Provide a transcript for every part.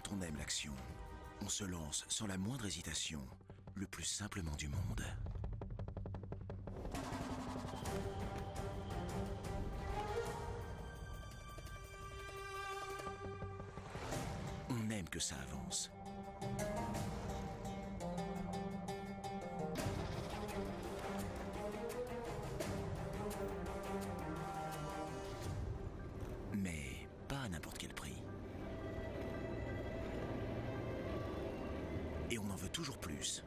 Quand on aime l'action, on se lance sans la moindre hésitation, le plus simplement du monde. On aime que ça avance. Mais pas à n'importe quel prix. Et on en veut toujours plus.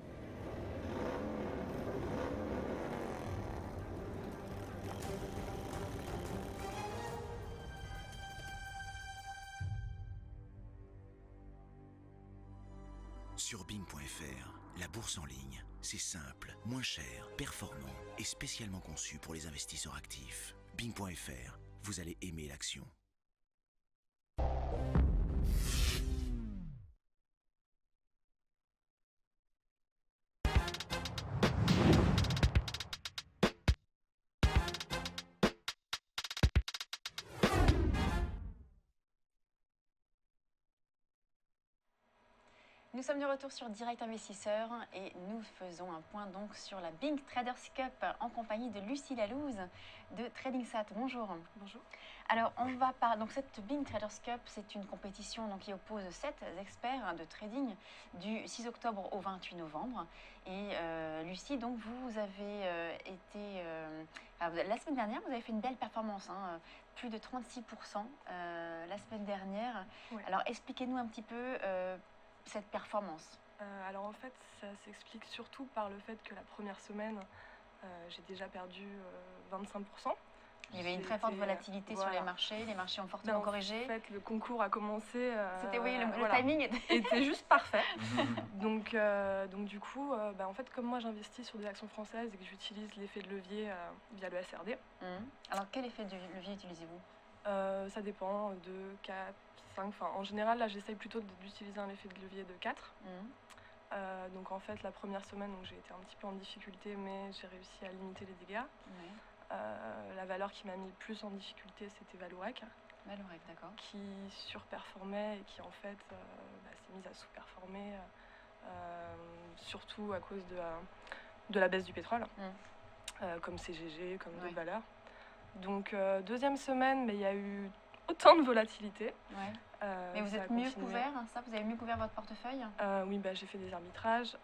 Sur Bing.fr, la bourse en ligne, c'est simple, moins cher, performant et spécialement conçu pour les investisseurs actifs. Bing.fr, vous allez aimer l'action. Nous sommes de retour sur Direct Investisseur et nous faisons un point donc sur la Bing Traders Cup en compagnie de Lucie Lalouse de TradingSat. Bonjour. Bonjour. Alors on va parler, donc cette Bing Traders Cup, c'est une compétition donc, qui oppose 7 experts de trading du 6 octobre au 28 novembre. Et Lucie, donc vous avez été, la semaine dernière, vous avez fait une belle performance, hein, plus de 36% la semaine dernière. Ouais. Alors expliquez-nous un petit peu cette performance. Alors en fait, ça s'explique surtout par le fait que la première semaine, j'ai déjà perdu 25%. Il y avait une très forte volatilité sur les marchés ont fortement corrigé. En fait, le concours a commencé. C'était oui, le timing était juste parfait. donc du coup, en fait, comme moi j'investis sur des actions françaises et que j'utilise l'effet de levier via le SRD. Alors quel effet de levier utilisez-vous? Ça dépend, 2, 4, 5. Enfin, en général, là, j'essaye plutôt d'utiliser un effet de levier de 4. Donc en fait, la première semaine, j'ai été un petit peu en difficulté, mais j'ai réussi à limiter les dégâts. La valeur qui m'a mis le plus en difficulté, c'était Vallourec. Vallourec, d'accord. Qui surperformait et qui en fait s'est mise à sous-performer, surtout à cause de la baisse du pétrole, comme CGG, comme d'autres valeurs. Donc deuxième semaine, il y a eu autant de volatilité. Mais vous êtes mieux couvert, hein, ça? Vous avez mieux couvert votre portefeuille? Oui, j'ai fait des arbitrages,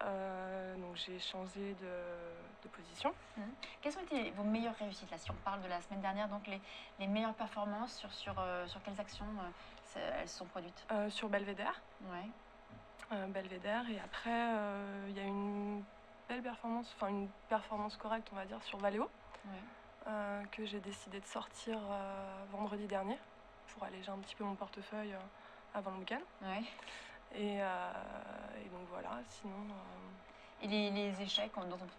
donc j'ai changé de position. Quelles ont été vos meilleures réussites là, si on parle de la semaine dernière, donc les meilleures performances sur quelles actions elles se sont produites? Sur Belvédère. Belvédère, et après il y a une belle performance, enfin une performance correcte on va dire sur Valeo. Que j'ai décidé de sortir vendredi dernier pour alléger un petit peu mon portefeuille avant le week-end. Et donc voilà, sinon... Et les échecs,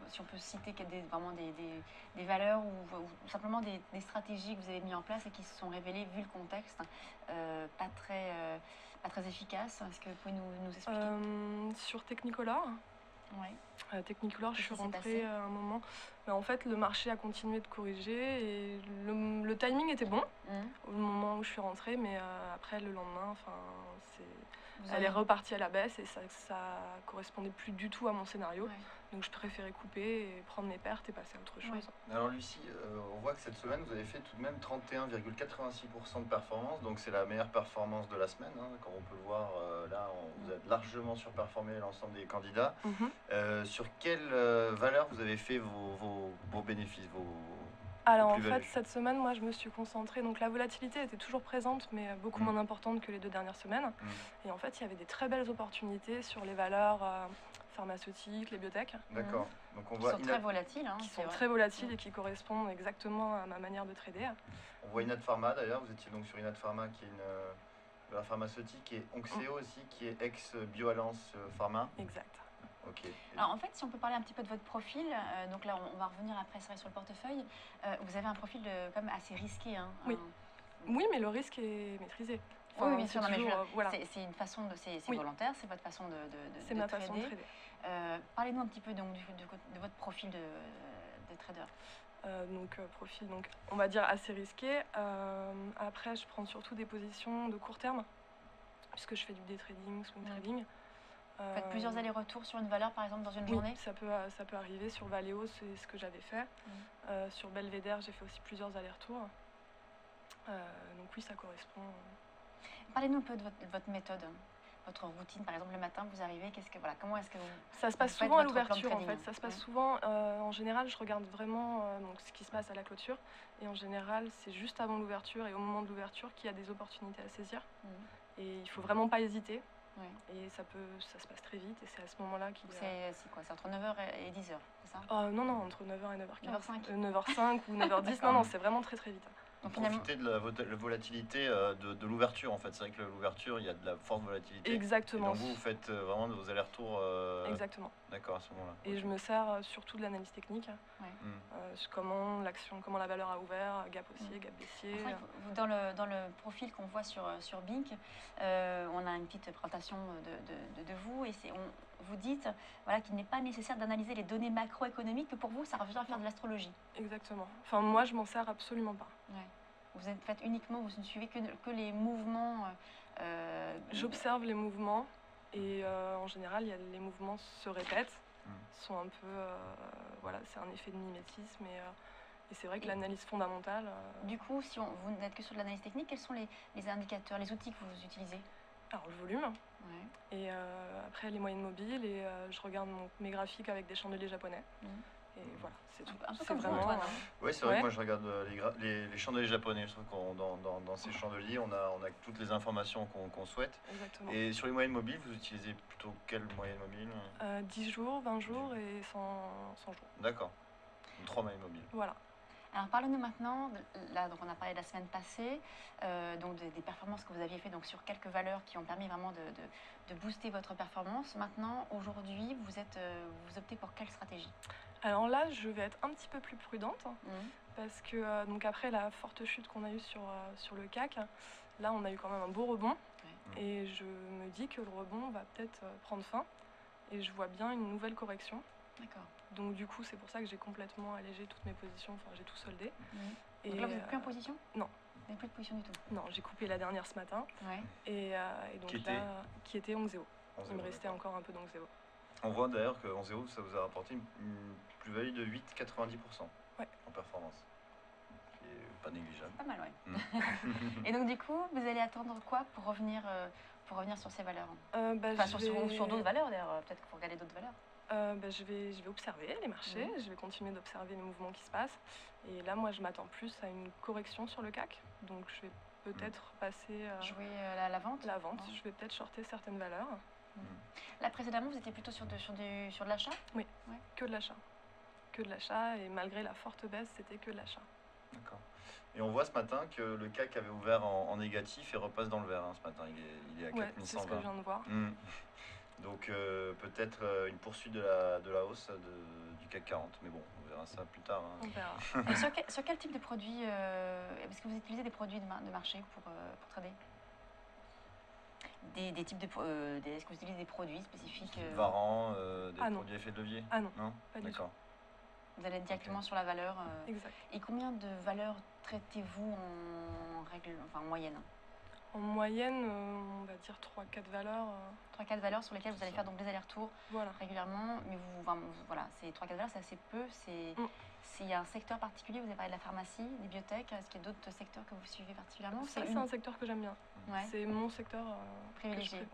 si on peut citer vraiment des valeurs ou simplement des stratégies que vous avez mis en place et qui se sont révélées, vu le contexte, pas très efficaces. Est-ce que vous pouvez nous expliquer? Sur Technicolor. Technicolor, je suis rentrée à un moment. Mais en fait, le marché a continué de corriger et le timing était bon au moment où je suis rentrée, mais après le lendemain, elle est repartie à la baisse et ça correspondait plus du tout à mon scénario. Donc je préférais couper et prendre mes pertes et passer à autre chose. Alors Lucie, on voit que cette semaine vous avez fait tout de même 31,86% de performance, donc c'est la meilleure performance de la semaine, hein. Comme on peut le voir là, vous êtes largement surperformé l'ensemble des candidats. Sur quelle valeur vous avez fait vos bénéfices, Alors en fait, cette semaine, moi je me suis concentrée, donc la volatilité était toujours présente, mais beaucoup moins importante que les 2 dernières semaines. Et en fait, il y avait des très belles opportunités sur les valeurs pharmaceutiques, les biotech. D'accord. Donc on voit qui sont très volatiles. Qui sont très volatiles et qui correspondent exactement à ma manière de trader. On voit Inat Pharma d'ailleurs, vous étiez donc sur Inat Pharma qui est de la pharmaceutique, et Onxeo aussi qui est ex-Bioalliance Pharma. Exact. Okay. Alors en fait, si on peut parler un petit peu de votre profil, donc là on va revenir après sur le portefeuille, vous avez un profil comme assez risqué. Hein, oui, mais le risque est maîtrisé. Enfin, oui, bien sûr, voilà. C'est une façon c'est volontaire, c'est votre façon de c'est ma façon de trader. Parlez-nous un petit peu donc, de votre profil de trader. Profil, on va dire assez risqué. Après, je prends surtout des positions de court terme. puisque je fais du day trading, swing trading. Vous faites plusieurs allers-retours sur une valeur, par exemple, dans une journée? Ça peut arriver. Sur Valeo, c'est ce que j'avais fait. Sur Belvédère, j'ai fait aussi plusieurs allers-retours. Donc oui, ça correspond. Parlez-nous un peu de votre méthode, votre routine. Par exemple, le matin, vous arrivez, comment est-ce que vous... Ça se passe souvent à l'ouverture, en fait. Ça se passe souvent, en général, je regarde vraiment donc, ce qui se passe à la clôture. Et en général, c'est juste avant l'ouverture et au moment de l'ouverture qu'il y a des opportunités à saisir. Et il ne faut vraiment pas hésiter. Et ça se passe très vite et c'est à ce moment-là qu'il y a... C'est quoi? C'est entre 9h et 10h, c'est ça? Non, entre 9h et 9h15. 9h05 9h05 ou 9h10, non, c'est vraiment très très vite. Donc profiter de la volatilité de l'ouverture en fait. C'est vrai que l'ouverture, il y a de la forte volatilité. Exactement. Et donc vous faites vraiment de vos allers-retours. Exactement. D'accord, à ce moment-là. Et je me sers surtout de l'analyse technique. Comment la valeur a ouvert, gap haussier, gap baissier. Dans le profil qu'on voit sur Bink, on a une petite présentation de vous et vous dites qu'il n'est pas nécessaire d'analyser les données macroéconomiques, que pour vous, ça revient à faire de l'astrologie. Exactement. Enfin, moi, je m'en sers absolument pas. Vous êtes fait uniquement, vous ne suivez que les mouvements. J'observe les mouvements et en général, les mouvements se répètent, sont un peu, c'est un effet de mimétisme et c'est vrai que l'analyse fondamentale. Du coup, si vous n'êtes que sur de l'analyse technique, quels sont les indicateurs, les outils que vous utilisez? Alors le volume, et après les moyennes mobiles, et je regarde mes graphiques avec des chandeliers japonais. Et voilà, c'est tout. Un peu comme vraiment... Antoine, Oui, c'est vrai que moi je regarde les chandeliers japonais. Je trouve que dans ces chandeliers, on a toutes les informations qu'on souhaite. Exactement. Et sur les moyennes mobiles, vous utilisez plutôt quelle moyenne mobile? 10 jours, 20 jours et 100 jours. D'accord. 3 moyennes mobiles. Voilà. Alors parlez-nous maintenant, donc on a parlé de la semaine passée, donc des performances que vous aviez fait donc sur quelques valeurs qui ont permis vraiment de booster votre performance. Maintenant, aujourd'hui, vous optez pour quelle stratégie? Alors là, je vais être un petit peu plus prudente parce que donc après la forte chute qu'on a eue sur le CAC, là on a eu quand même un beau rebond et je me dis que le rebond va peut-être prendre fin et je vois bien une nouvelle correction. D'accord. Donc du coup, c'est pour ça que j'ai complètement allégé toutes mes positions, enfin j'ai tout soldé. Et donc là, vous n'êtes plus en position? Non. Vous n'avez plus de position du tout? Non, j'ai coupé la dernière ce matin. Et donc qui était 11,0. Il me restait encore un peu d'11,0. On voit d'ailleurs que 11,0, ça vous a rapporté une plus-value de 8,90% en performance. Qui est pas négligeable. Pas mal, Et donc du coup, vous allez attendre quoi pour revenir sur ces valeurs? Sur d'autres valeurs d'ailleurs, peut-être qu'il faut regarder d'autres valeurs. Je vais observer les marchés, je vais continuer d'observer les mouvements qui se passent. Et là, moi, je m'attends plus à une correction sur le CAC. Donc, je vais peut-être passer... jouer la vente? La vente. Je vais peut-être shorter certaines valeurs. Là, précédemment, vous étiez plutôt sur de l'achat? Oui, que de l'achat. Que de l'achat. Et malgré la forte baisse, c'était que de l'achat. D'accord. Et on voit ce matin que le CAC avait ouvert en négatif et repasse dans le vert ce matin. Il est à 4120. C'est ce que je viens de voir. Donc peut-être une poursuite de la hausse du CAC 40. Mais bon, on verra ça plus tard. On verra. Et sur quel type de produit est-ce que vous utilisez des produits de marché pour trader? Des types est-ce que vous utilisez des produits spécifiques? Varant, des produits effets de levier? Ah non, pas du tout. Vous allez directement sur la valeur. Exact. Et combien de valeurs traitez-vous en moyenne? En moyenne, on va dire 3-4 valeurs. 3-4 valeurs sur lesquelles vous allez faire donc des allers-retours régulièrement. Mais ces 3-4 valeurs, c'est assez peu. S'il y a un secteur particulier, vous avez parlé de la pharmacie, des biotech, est-ce qu'il y a d'autres secteurs que vous suivez particulièrement? C'est un secteur que j'aime bien. C'est mon secteur privilégié.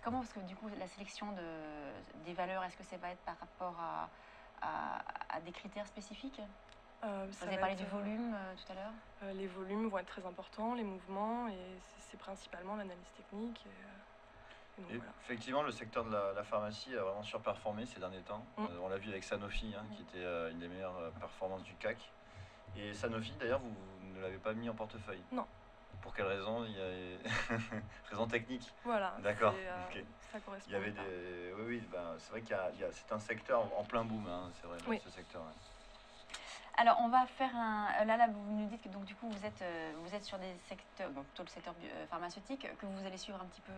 Comment est-ce que du coup la sélection des valeurs, est-ce que ça va être par rapport à des critères spécifiques? Vous avez parlé du volume tout à l'heure. Les volumes vont être très importants, les mouvements, et c'est principalement l'analyse technique. Et voilà. Effectivement, le secteur de la pharmacie a vraiment surperformé ces derniers temps. On l'a vu avec Sanofi, qui était une des meilleures performances du CAC. Et Sanofi, d'ailleurs, vous ne l'avez pas mis en portefeuille? Non. Pour quelle raison? Il y a raison technique. Voilà. D'accord. Ça correspond. Il y avait c'est vrai c'est un secteur en plein boom, c'est vrai, ce secteur. Alors, on va faire Là, vous nous dites que donc, du coup, vous êtes sur des secteurs, plutôt le secteur pharmaceutique, que vous allez suivre un petit peu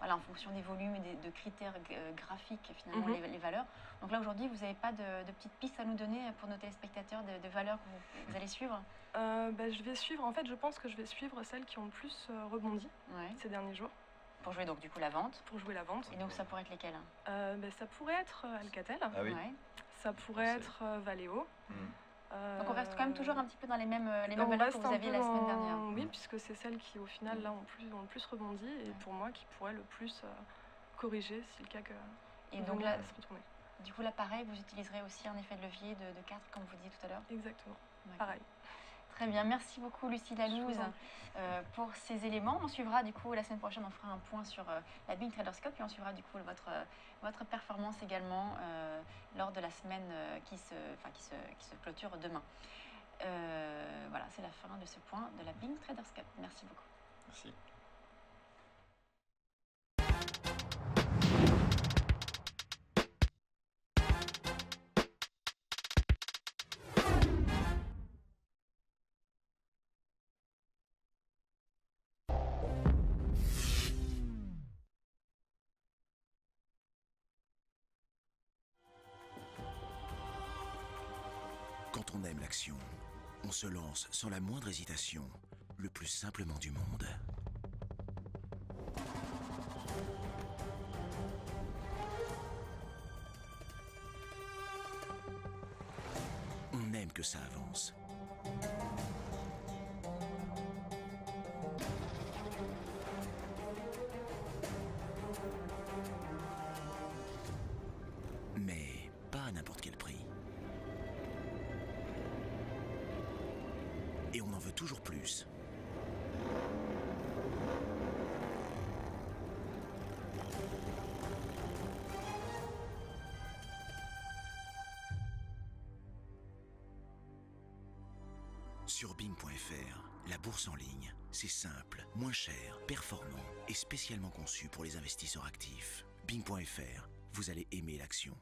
en fonction des volumes et de critères graphiques, finalement, les valeurs. Donc là, aujourd'hui, vous n'avez pas de petites pistes à nous donner pour nos téléspectateurs de valeurs que vous allez suivre? Je vais suivre, en fait, je pense que je vais suivre celles qui ont le plus rebondi ces derniers jours. Pour jouer donc du coup la vente. Pour jouer la vente. Et donc ça pourrait être lesquels? Ça pourrait être Alcatel. Ah oui. Ouais. Ça pourrait être Valeo. Donc on reste quand même toujours un petit peu dans les mêmes valeurs que vous aviez la semaine dernière. Oui, puisque c'est celles qui au final là ont le plus rebondi et pour moi qui pourraient le plus corriger si le CAC donc là, se retourner. Du coup là pareil, vous utiliserez aussi un effet de levier de 4 comme vous disiez tout à l'heure. Exactement, pareil. Très bien, merci beaucoup Lucie Lalouse pour ces éléments. On suivra du coup la semaine prochaine, on fera un point sur la Bing Traders Cup et on suivra du coup votre performance également lors de la semaine qui se clôture demain. Voilà, c'est la fin de ce point de la Bing Traders Cup. Merci beaucoup. Merci. Quand on aime l'action, on se lance sans la moindre hésitation, le plus simplement du monde. On aime que ça avance. Mais pas à n'importe quel prix. Et on en veut toujours plus. Sur Bing.fr, la bourse en ligne, c'est simple, moins cher, performant et spécialement conçu pour les investisseurs actifs. Bing.fr, vous allez aimer l'action.